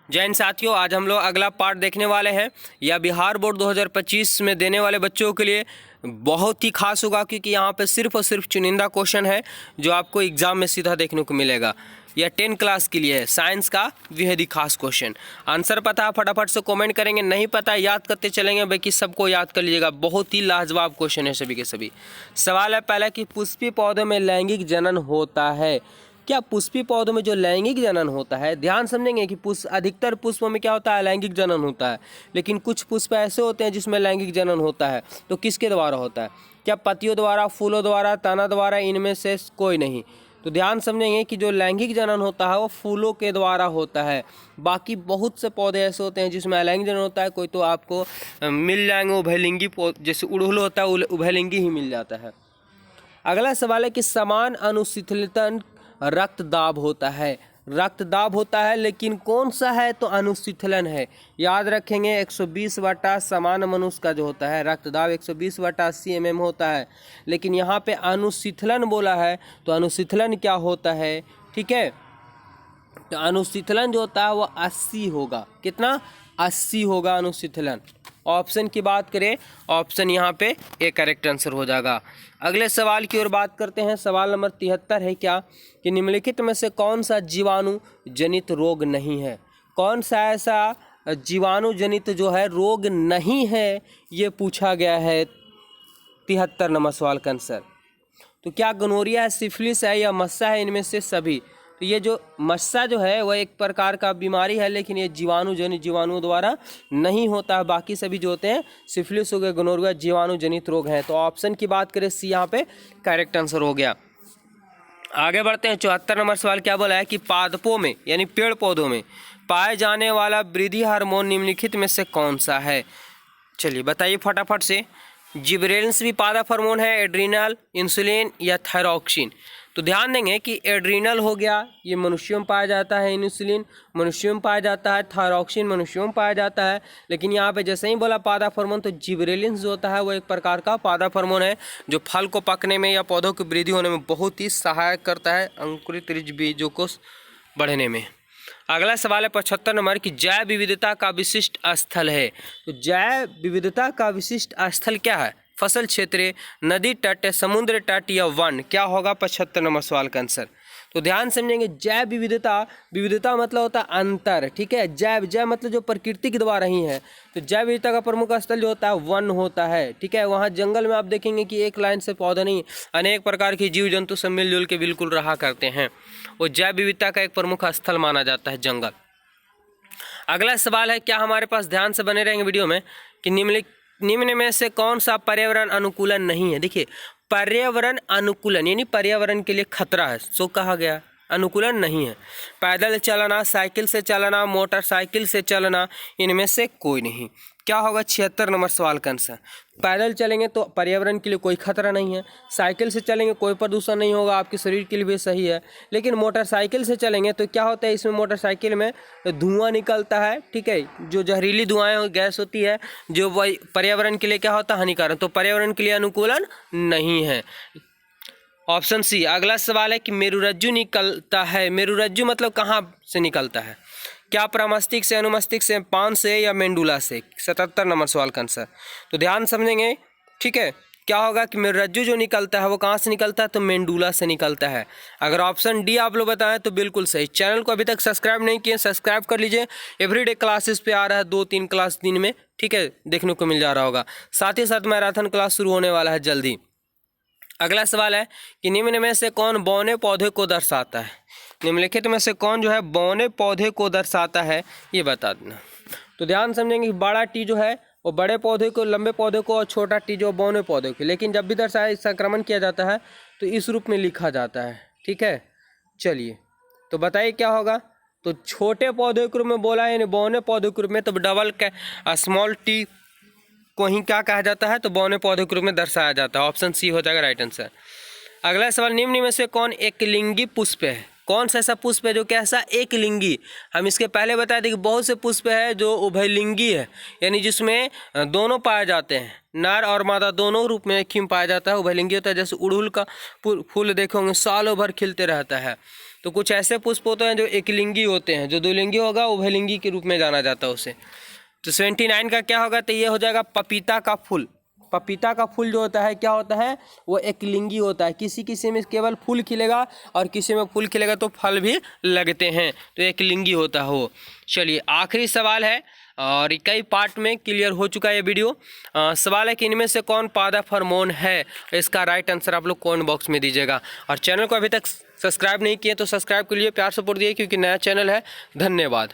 जैन साथियों, आज हम लोग अगला पार्ट देखने वाले हैं। यह बिहार बोर्ड 2025 में देने वाले बच्चों के लिए बहुत ही खास होगा, क्योंकि यहाँ पे सिर्फ और सिर्फ चुनिंदा क्वेश्चन है जो आपको एग्जाम में सीधा देखने को मिलेगा। यह 10 क्लास के लिए है, साइंस का बेहद ही खास क्वेश्चन। आंसर पता है फटाफट से कमेंट करेंगे, नहीं पता याद करते चलेंगे, बाकी सबको याद कर लीजिएगा। बहुत ही लाजवाब क्वेश्चन है सभी के सभी। सवाल है पहला कि पुष्पी पौधों में लैंगिक जनन होता है। क्या पुष्पी पौधों में जो लैंगिक जनन होता है, ध्यान समझेंगे कि अधिकतर पुष्पों में क्या होता है, लैंगिक जनन होता है, लेकिन कुछ पुष्प ऐसे होते हैं जिसमें लैंगिक जनन होता है। तो किसके द्वारा होता है? क्या पत्तियों द्वारा, फूलों द्वारा, तना द्वारा, इनमें से कोई नहीं। तो ध्यान समझेंगे कि जो लैंगिक जनन होता है वो फूलों के द्वारा होता है। बाकी बहुत से पौधे ऐसे होते हैं जिसमें अलैंगिक जनन होता है। कोई तो आपको मिल जाएंगे उभयलिंगी पौधे, जैसे उड़हुल होता है उभयलिंगी ही मिल जाता है। अगला सवाल है कि समान अनुशीतलन रक्तदाब होता है। रक्तदाब होता है, लेकिन कौन सा है? तो अनुशीतलन है। याद रखेंगे 120/, समान मनुष्य का जो होता है रक्तदाब 120/80 mm होता है, लेकिन यहाँ पे अनुशीतलन बोला है, तो अनुशीतलन क्या होता है? ठीक है, तो अनुशीतलन जो होता है वो 80 होगा। कितना? 80 होगा अनुशीतलन। ऑप्शन की बात करें, ऑप्शन यहाँ पे ए करेक्ट आंसर हो जाएगा। अगले सवाल की ओर बात करते हैं। सवाल नंबर 73 है क्या कि निम्नलिखित में से कौन सा जीवाणु जनित रोग नहीं है? कौन सा ऐसा जीवाणु जनित जो है रोग नहीं है, ये पूछा गया है 73 नंबर सवाल का आंसर। तो क्या गोनोरिया है, सिफिलिस है या मस्सा है? इनमें से सभी। तो ये जो मस्सा जो है वह एक प्रकार का बीमारी है, लेकिन ये जीवाणु जनित जीवाणुओं द्वारा नहीं होता है। बाकी सभी जो होते हैं सिफिलिस हो गया, गोनोरिया जीवाणु जनित रोग हैं। तो ऑप्शन की बात करें सी यहाँ पे करेक्ट आंसर हो गया। आगे बढ़ते हैं। 74 नंबर सवाल क्या बोला है कि पादपों में यानी पेड़ पौधों में पाए जाने वाला वृद्धि हार्मोन निम्नलिखित में से कौन सा है? चलिए बताइए फटाफट से। जिबरेलिन्स भी पादप हार्मोन है, एड्रीनल, इंसुलिन या थायरॉक्सिन। तो ध्यान देंगे कि एड्रीनल हो गया, ये मनुष्यों में पाया जाता है, इंसुलिन मनुष्यों में पाया जाता है, थायरॉक्सिन मनुष्यों में पाया जाता है। लेकिन यहाँ पे जैसे ही बोला पादप हार्मोन, तो जिबरेलिन्स जो होता है वो एक प्रकार का पादप हार्मोन है जो फल को पकने में या पौधों की वृद्धि होने में बहुत ही सहायक करता है, अंकुरित बीजों को बढ़ने में। अगला सवाल है 75 नंबर कि जैव विविधता का विशिष्ट स्थल है। तो जैव विविधता का विशिष्ट स्थल क्या है? फसल क्षेत्र, नदी तट, समुद्र तट या वन? क्या होगा 75 नंबर सवाल का आंसर? तो ध्यान समझेंगे। जैव विविधता, विविधता मतलब होता है अंतर, ठीक है। जैव मतलब जो प्रकृति के द्वारा ही है। तो जैव विविधता का प्रमुख स्थल जो होता है वन होता है, ठीक है। वहाँ जंगल में आप देखेंगे कि एक लाइन से पौधा नहीं, अनेक प्रकार के जीव जंतु सब मिलजुल के बिल्कुल रहा करते हैं। वो जैव विविधता का एक प्रमुख स्थल माना जाता है जंगल। अगला सवाल है, क्या हमारे पास ध्यान से बने रहेंगे वीडियो में, कि निम्न में से कौन सा पर्यावरण अनुकूलन नहीं है? देखिए, पर्यावरण अनुकूलन यानी पर्यावरण के लिए खतरा है, सो कहा गया। अनुकूलन नहीं है। पैदल चलना, साइकिल से चलना, मोटरसाइकिल से चलना, इनमें से कोई नहीं। क्या होगा 76 नंबर सवाल का आंसर? पैदल चलेंगे तो पर्यावरण के लिए कोई खतरा नहीं है, साइकिल से चलेंगे कोई प्रदूषण नहीं होगा, आपके शरीर के लिए भी सही है। लेकिन मोटरसाइकिल से चलेंगे तो क्या होता है, इसमें मोटरसाइकिल में धुआं निकलता है, ठीक है, जो जहरीली धुआएं गैस होती है, जो वही पर्यावरण के लिए क्या होता है, हानिकारक। तो पर्यावरण के लिए अनुकूलन नहीं है। Option C. अगला सवाल है कि मेरुरज्जु निकलता है। मेरुरज्जु मतलब कहाँ से निकलता है? क्या प्रमस्तिष्क से, अनुमस्तिष्क से, पान से या मेंडुला से? 77 नंबर सवाल का आंसर। तो ध्यान समझेंगे, ठीक है। क्या होगा कि मेरुरज्जु जो निकलता है वो कहाँ से निकलता है? तो मेंडुला से निकलता है। अगर ऑप्शन डी आप लोग बताएं तो बिल्कुल सही। चैनल को अभी तक सब्सक्राइब नहीं किए, सब्सक्राइब कर लीजिए। एवरीडे क्लासेस पे आ रहा है, 2-3 क्लास दिन में, ठीक है, देखने को मिल जा रहा होगा। साथ ही साथ मैराथन क्लास शुरू होने वाला है जल्दी। अगला सवाल है कि निम्न में से कौन बौने पौधे को दर्शाता है? निम्नलिखित में से कौन जो है बौने पौधे को दर्शाता है, ये बता देना। तो ध्यान समझेंगे कि बड़ा टी जो है वो बड़े पौधे को, लंबे पौधे को, और छोटा टी जो बौने पौधे को। लेकिन जब भी दर्शाया, संक्रमण किया जाता है तो इस रूप में लिखा जाता है, ठीक है। चलिए तो बताइए क्या होगा। तो छोटे पौधे के रूप में बोला है, बौने पौधे के रूप में, तो डबल स्मॉल टी को ही क्या कहा जाता है? तो बौने पौधे के रूप में दर्शाया जाता है। ऑप्शन सी हो जाएगा राइट आंसर। अगला सवाल, निम्न में से कौन एक लिंगी पुष्प है? कौन सा ऐसा पुष्प है जो कैसा एक लिंगी? हम इसके पहले बताए थे कि बहुत से पुष्प है जो उभयलिंगी है, यानी जिसमें दोनों पाए जाते हैं, नर और मादा दोनों रूप में एक ही में पाया जाता है। उभयलिंगी होता है। जैसे उड़हुल का फूल देखे होंगे सालों भर खिलते रहता है, तो कुछ ऐसे पुष्प होते हैं जो एकलिंगी होते हैं, जो द्विलिंगी होगा उभयलिंगी के रूप में जाना जाता है उसे। तो 79 का क्या होगा, तो ये हो जाएगा पपीता का फूल। पपीता का फूल जो होता है क्या होता है, वो एकलिंगी होता है। किसी किसी में केवल फूल खिलेगा और किसी में फूल खिलेगा तो फल भी लगते हैं, तो एकलिंगी होता है वो। चलिए आखिरी सवाल है और कई पार्ट में क्लियर हो चुका है ये वीडियो। सवाल है कि इनमें से कौन पादप हार्मोन है। इसका राइट आंसर आप लोग कमेंट बॉक्स में दीजिएगा। और चैनल को अभी तक सब्सक्राइब नहीं किए तो सब्सक्राइब के लिए प्यार सपोर्ट दिए, क्योंकि नया चैनल है। धन्यवाद।